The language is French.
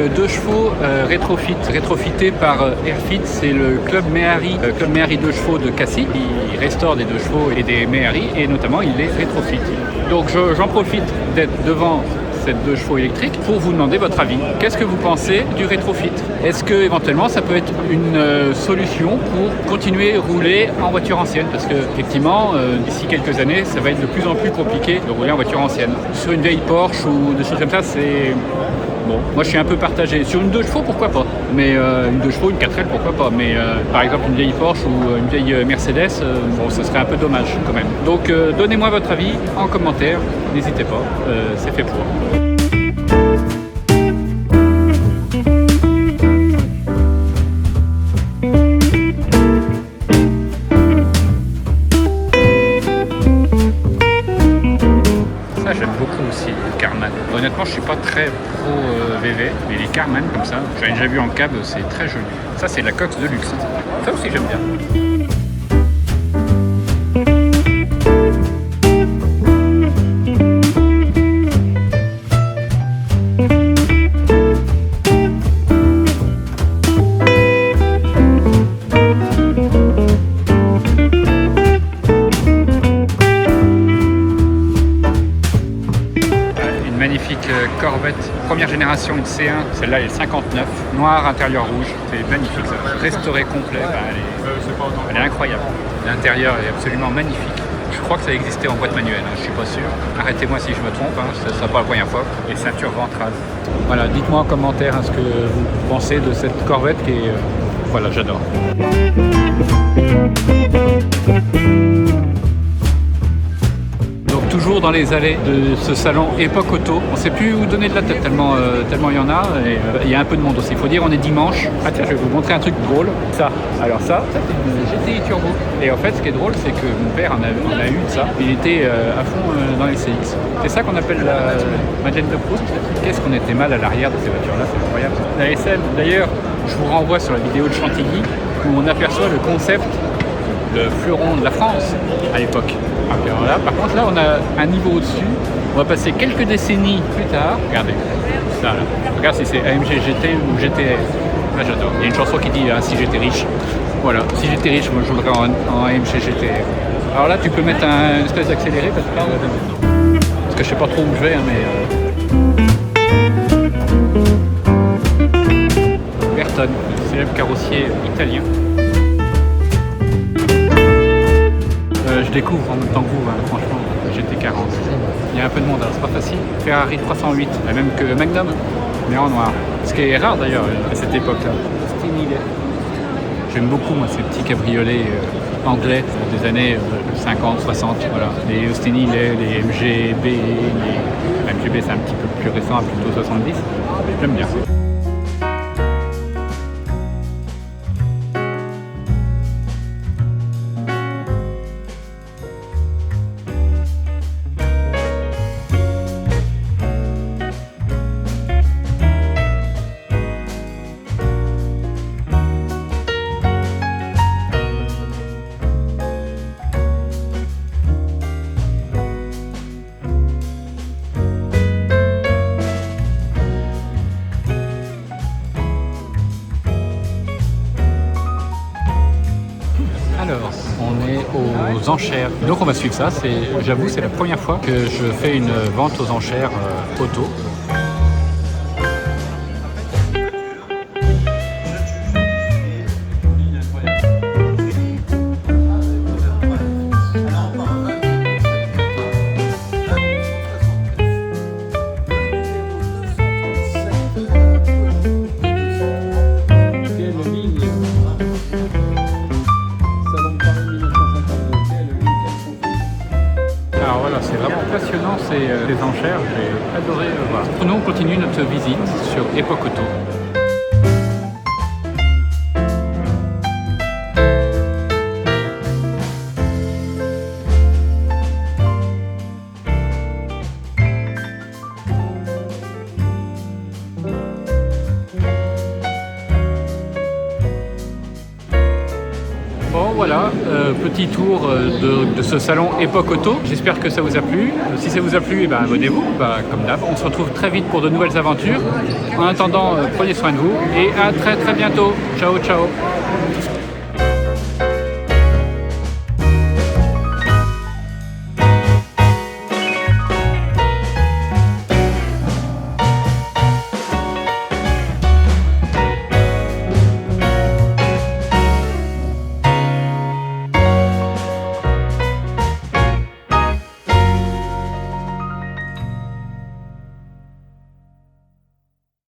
deux chevaux rétrofités par Airfit. C'est le Club Méhari 2 chevaux de Cassis. Il restaure des 2 chevaux et des Méhari et notamment il les rétrofite. Donc j'en profite d'être devant cette 2 chevaux électrique pour vous demander votre avis. Qu'est-ce que vous pensez du rétrofit? Est-ce que éventuellement ça peut être une solution pour continuer à rouler en voiture ancienne? Parce que effectivement, d'ici quelques années, ça va être de plus en plus compliqué de rouler en voiture ancienne. Sur une vieille Porsche ou des choses comme ça, c'est... Bon, moi je suis un peu partagé. Sur une 2 chevaux, pourquoi pas? Mais une 2 chevaux, une 4L, pourquoi pas? Mais par exemple une vieille Porsche ou une vieille Mercedes, bon, ce serait un peu dommage quand même. Donc donnez-moi votre avis en commentaire, n'hésitez pas, c'est fait pour. Ça j'aime beaucoup aussi, les Karmann. Honnêtement, je suis pas très pro VV, mais les Karmann comme ça, j'en ai déjà vu en cab, c'est très joli. Ça c'est la Cox de luxe. Ça aussi j'aime bien. Magnifique Corvette, première génération, une C1, celle-là elle est 59, noir, intérieur rouge, c'est magnifique ça, restauré complet, elle est incroyable. L'intérieur est absolument magnifique. Je crois que ça existait en boîte manuelle, je suis pas sûr. Arrêtez-moi si je me trompe, ce ne sera pas la première fois. Et ceinture ventrale. Voilà, dites-moi en commentaire ce que vous pensez de cette Corvette qui est... voilà, j'adore. Toujours dans les allées de ce salon Époque Auto. On ne sait plus où donner de la tête tellement il y en a. Et il y a un peu de monde aussi. Il faut dire on est dimanche. Ah tiens, je vais vous montrer un truc drôle. Ça c'est une GTI Turbo. Et en fait, ce qui est drôle, c'est que mon père en a eu de ça. Il était à fond dans les CX. C'est ça qu'on appelle la Madeleine de Proust. Qu'est-ce qu'on était mal à l'arrière de ces voitures-là, c'est incroyable. La SL, d'ailleurs, je vous renvoie sur la vidéo de Chantilly où on aperçoit le concept, le fleuron de la France à l'époque. Alors là, par contre, là, on a un niveau au-dessus. On va passer quelques décennies plus tard. Regardez, ça là. Regarde si c'est AMG GT ou GTR. Là, j'adore. Il y a une chanson qui dit si j'étais riche. Voilà, si j'étais riche, moi je voudrais en AMG GTR. Alors là, tu peux mettre une espèce d'accéléré parce que je sais pas trop où je vais, Bertone, célèbre carrossier italien. Je découvre en même temps que vous, franchement, GT40. Il y a un peu de monde, c'est pas facile. Ferrari 308, la même que Magnum, mais en noir. Ce qui est rare d'ailleurs à cette époque-là. J'aime beaucoup moi, ces petits cabriolets anglais des années 50, 60. Voilà. Les Austin Healey, les MGB, les MGB c'est un petit peu plus récent, plutôt 70. J'aime bien. Alors, on est aux enchères. Donc on va suivre ça. J'avoue, c'est la première fois que je fais une vente aux enchères auto. Alors voilà, c'est vraiment passionnant ces enchères, j'ai adoré voir. Nous on continue notre visite sur Époque Auto. Bon voilà, petit tour de ce salon Époque Auto. J'espère que ça vous a plu. Si ça vous a plu, abonnez-vous, comme d'hab. On se retrouve très vite pour de nouvelles aventures. En attendant, prenez soin de vous et à très très bientôt. Ciao, ciao.